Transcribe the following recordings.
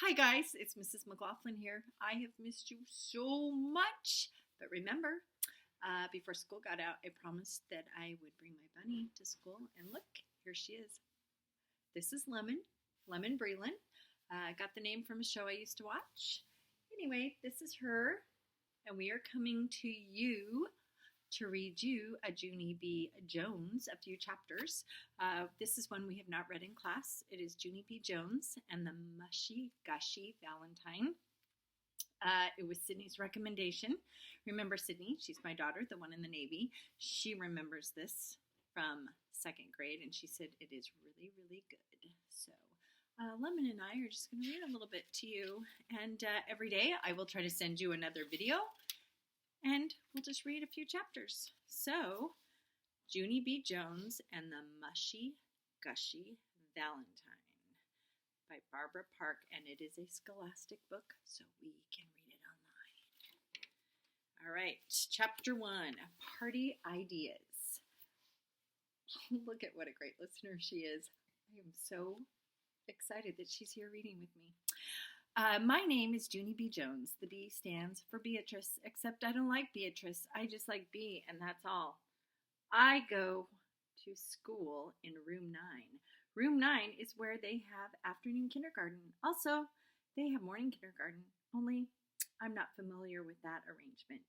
Hi guys, it's Mrs. McLaughlin here. I have missed you so much, but remember, before school got out, I promised that I would bring my bunny to school, and look, here she is. This is Lemon Breland. Got the name from a show I used to watch. Anyway, this is her, and we are coming to you to read you a Junie B. Jones, a few chapters. This is one we have not read in class. It is Junie B. Jones and the Mushy Gushy Valentine. It was Sydney's recommendation. Remember Sydney? She's my daughter, the one in the Navy. She remembers this from second grade, and she said it is really, really good. So Lemon and I are just going to read a little bit to you. And every day I will try to send you another video, and we'll just read a few chapters. So, Junie B. Jones and the Mushy Gushy Valentine by Barbara Park, and it is a scholastic book, so we can read it online. All right, Chapter 1, Party Ideas. Look at what a great listener she is. I am so excited that she's here reading with me. My name is Junie B. Jones. The B stands for Beatrice, except I don't like Beatrice. I just like B, and that's all. I go to school in room 9. Room 9 is where they have afternoon kindergarten. Also, they have morning kindergarten, only I'm not familiar with that arrangement.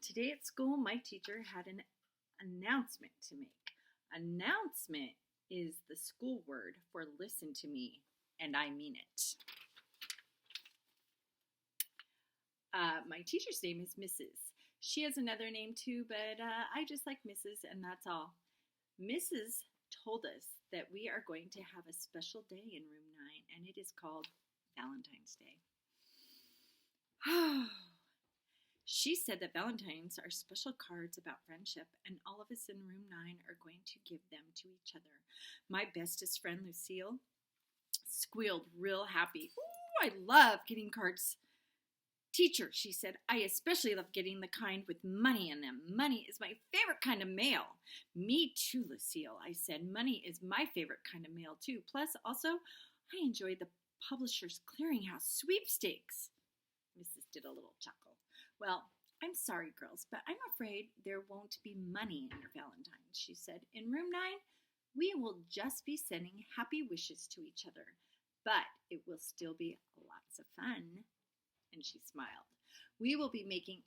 Today at school, my teacher had an announcement to make. Announcement is the school word for listen to me. And I mean it. My teacher's name is Mrs. She has another name too, but I just like Mrs. and that's all. Mrs. told us that we are going to have a special day in room 9, and it is called Valentine's Day. She said that Valentines are special cards about friendship, and all of us in room 9 are going to give them to each other. My bestest friend, Lucille, squealed real happy. Ooh, I love getting cards. Teacher, she said, I especially love getting the kind with money in them. Money is my favorite kind of mail. Me too, Lucille, I said. Money is my favorite kind of mail too. Plus, also, I enjoy the Publishers Clearinghouse sweepstakes. Mrs. did a little chuckle. Well, I'm sorry, girls, but I'm afraid there won't be money in your Valentines, she said. In room 9, we will just be sending happy wishes to each other, but it will still be lots of fun. And she smiled. We will be making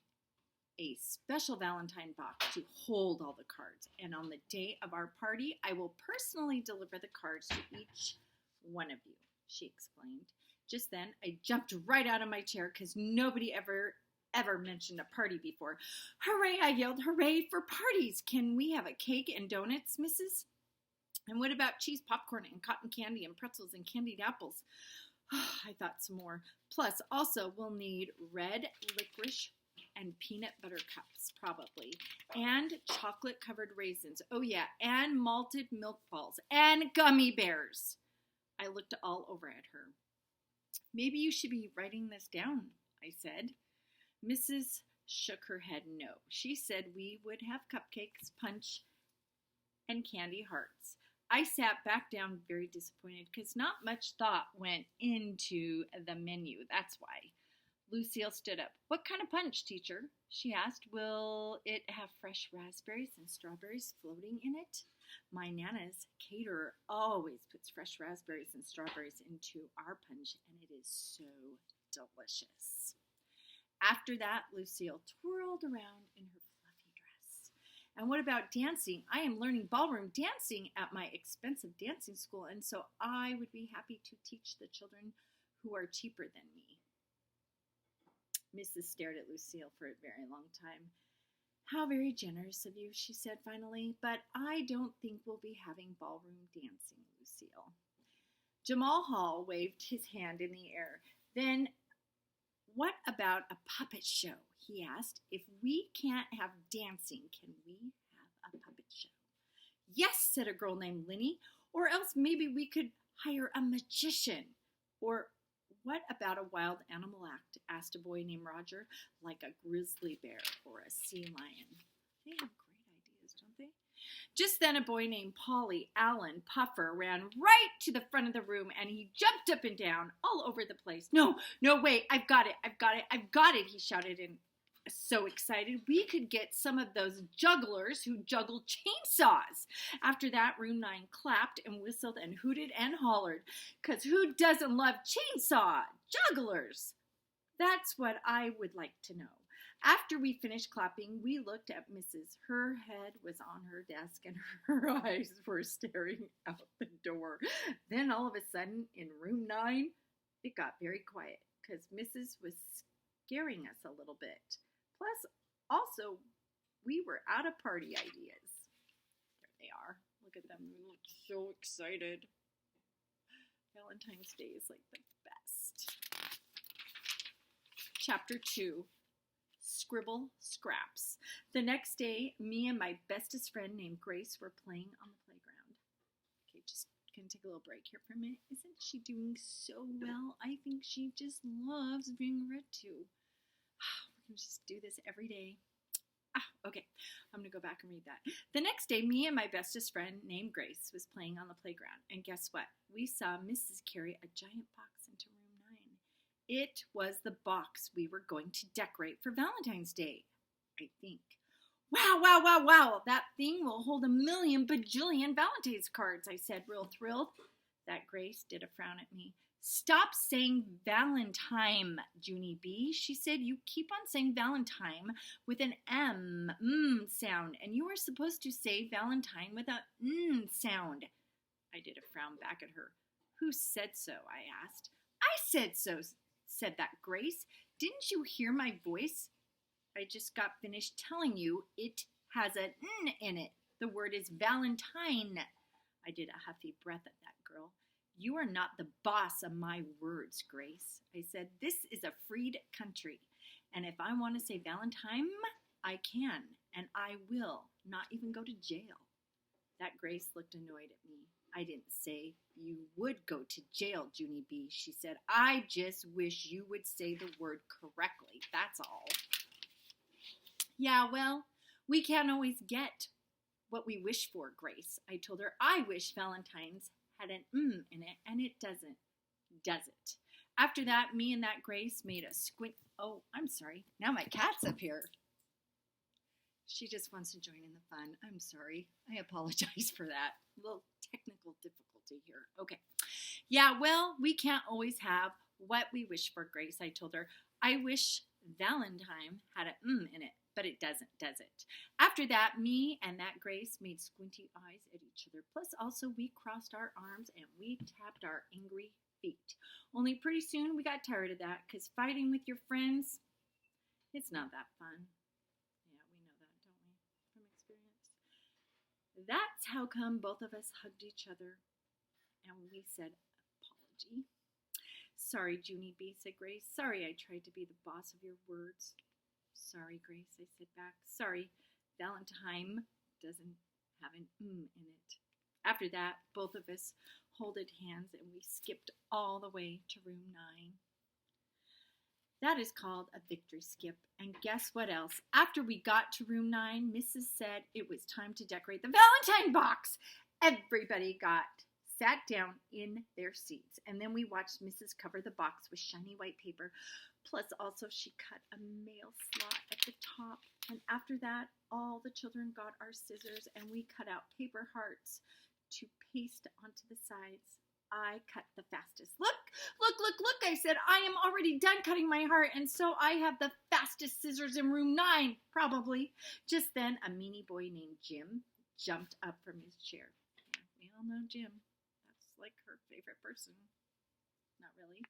a special Valentine box to hold all the cards, and on the day of our party, I will personally deliver the cards to each one of you, she explained. Just then, I jumped right out of my chair because nobody ever mentioned a party before. Hooray, I yelled, hooray for parties. Can we have a cake and donuts, Mrs.? And what about cheese, popcorn, and cotton candy, and pretzels, and candied apples? I thought some more. Plus, also, we'll need red licorice and peanut butter cups, probably. And chocolate-covered raisins. Oh, yeah, and malted milk balls. And gummy bears. I looked all over at her. Maybe you should be writing this down, I said. Mrs. shook her head no. She said we would have cupcakes, punch, and candy hearts. I sat back down very disappointed because not much thought went into the menu. That's why. Lucille stood up. What kind of punch, teacher? She asked. Will it have fresh raspberries and strawberries floating in it? My Nana's caterer always puts fresh raspberries and strawberries into our punch, and it is so delicious. After that, Lucille twirled around in her fluffy dress. And what about dancing? I am learning ballroom dancing at my expensive dancing school, and so I would be happy to teach the children who are cheaper than me. Mrs. stared at Lucille for a very long time. How very generous of you, she said finally, but I don't think we'll be having ballroom dancing, Lucille. Jamal Hall waved his hand in the air. Then, what about a puppet show? He asked. If we can't have dancing, can we have a puppet show? Yes, said a girl named Linny, or else maybe we could hire a magician. Or what about a wild animal act? Asked a boy named Roger, like a grizzly bear or a sea lion. They have great ideas, don't they? Just then a boy named Polly Allen Puffer ran right to the front of the room, and he jumped up and down all over the place. No, wait, I've got it, he shouted, and so excited we could get some of those jugglers who juggle chainsaws. After that, Room 9 clapped and whistled and hooted and hollered, because who doesn't love chainsaw jugglers? That's what I would like to know. After we finished clapping, we looked at Mrs. Her head was on her desk and her eyes were staring out the door. Then all of a sudden, in Room 9, it got very quiet because Mrs. was scaring us a little bit. Plus, also, we were out of party ideas. There they are. Look at them. They look so excited. Valentine's Day is like the best. Chapter 2. Scribble Scraps. The next day, me and my bestest friend named Grace were playing on the playground. Okay, just gonna take a little break here for a minute. Isn't she doing so well? I think she just loves being read to. We're gonna just do this every day. Okay, I'm gonna go back and read that. The next day, me and my bestest friend named Grace was playing on the playground, and guess what? We saw Mrs. carry a giant box into Room 9. It was the box we were going to decorate for Valentine's Day, I think. Wow. That thing will hold 1,000,000 bajillion Valentine's cards, I said, real thrilled. That Grace did a frown at me. Stop saying Valentine, Junie B. She said, you keep on saying Valentine with an M sound, and you were supposed to say Valentine with a sound. I did a frown back at her. Who said so? I asked. I said so, said that Grace. Didn't you hear my voice? I just got finished telling you it has an N in it. The word is Valentine. I did a huffy breath at that girl. You are not the boss of my words, Grace. I said, this is a freed country, and if I want to say Valentine, I can, and I will not even go to jail. That Grace looked annoyed at me. I didn't say you would go to jail, Junie B. She said, I just wish you would say the word correctly. That's all. Yeah, well, we can't always get what we wish for, Grace. I told her I wish Valentine's had an in it, and it doesn't, does it? After that, me and that Grace made a squint. Oh, I'm sorry. Now my cat's up here. She just wants to join in the fun. I'm sorry. I apologize for that. A little technical difficulty here. Okay. Yeah, well, we can't always have what we wish for, Grace, I told her. I wish Valentine had an in it, but it doesn't, does it? After that, me and that Grace made squinty eyes at each other. Plus, also, we crossed our arms and we tapped our angry feet. Only pretty soon we got tired of that, because fighting with your friends, it's not that fun. Yeah, we know that, don't we? From experience. That's how come both of us hugged each other and we said apology. Sorry, Junie B, said Grace. Sorry I tried to be the boss of your words. Sorry, Grace, I said back. Sorry, Valentine doesn't have an in it. After that, both of us holded hands and we skipped all the way to Room 9. That is called a victory skip. And guess what else? After we got to Room 9, Mrs. said it was time to decorate the Valentine box. Everybody sat down in their seats, and then we watched Mrs. cover the box with shiny white paper. Plus, also, she cut a mail slot at the top. And after that, all the children got our scissors, and we cut out paper hearts to paste onto the sides. I cut the fastest. Look, I said, I am already done cutting my heart, and so I have the fastest scissors in Room 9, probably. Just then, a meanie boy named Jim jumped up from his chair. Yeah, we all know Jim. That's like her favorite person. Not really.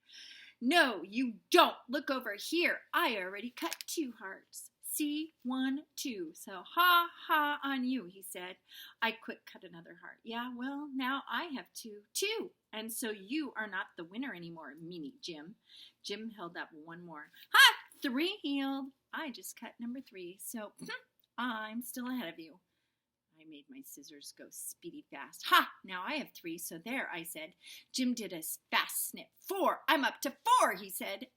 No, you don't. Look over here. I already cut 2 hearts. See? 1, 2. So ha on you, he said. I quick cut another heart. Yeah, well, now I have 2 too. And so you are not the winner anymore, meanie Jim. Jim held up 1 more. Ha! 3 healed. I just cut number 3. So I'm still ahead of you. I made my scissors go speedy fast. Ha! Now I have 3, so there, I said. Jim did a fast snip. 4. I'm up to 4, he said.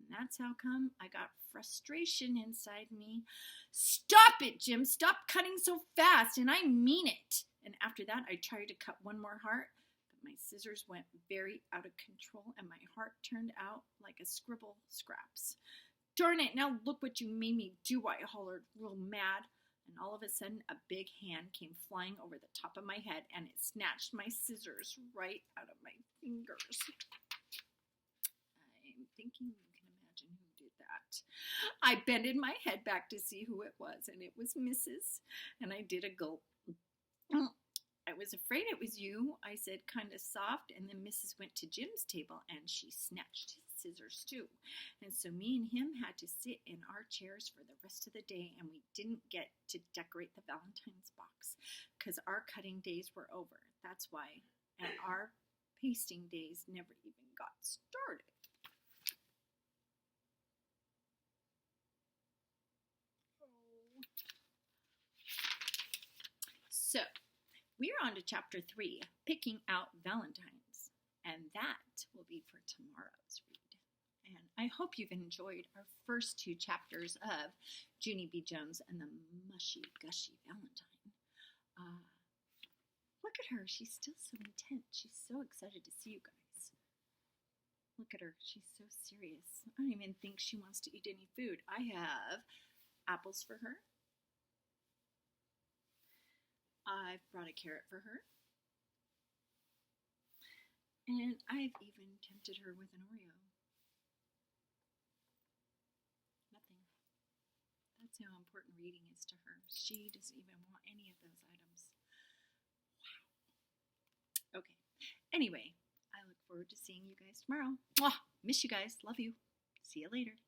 And that's how come I got frustration inside me. Stop it, Jim. Stop cutting so fast, and I mean it. And after that, I tried to cut one more heart, but my scissors went very out of control, and my heart turned out like a scribble scraps. Darn it, now look what you made me do, I hollered, real mad. And all of a sudden, a big hand came flying over the top of my head, and it snatched my scissors right out of my fingers. I'm thinking you can imagine who did that. I bended my head back to see who it was, and it was Mrs. And I did a gulp. I was afraid it was you, I said, kind of soft, and then Mrs. went to Jim's table, and she snatched his scissors too. And so me and him had to sit in our chairs for the rest of the day, and we didn't get to decorate the Valentine's box because our cutting days were over. That's why. And our pasting days never even got started. So, we're on to chapter 3, Picking Out Valentines, and that will be for tomorrow's read. And I hope you've enjoyed our first 2 chapters of Junie B. Jones and the Mushy Gushy Valentine. Look at her. She's still so intent. She's so excited to see you guys. Look at her. She's so serious. I don't even think she wants to eat any food. I have apples for her. I've brought a carrot for her. And I've even tempted her with an Oreo. Nothing. That's how important reading is to her. She doesn't even want any of those items. Wow. Okay. Anyway, I look forward to seeing you guys tomorrow. Mwah! Miss you guys. Love you. See you later.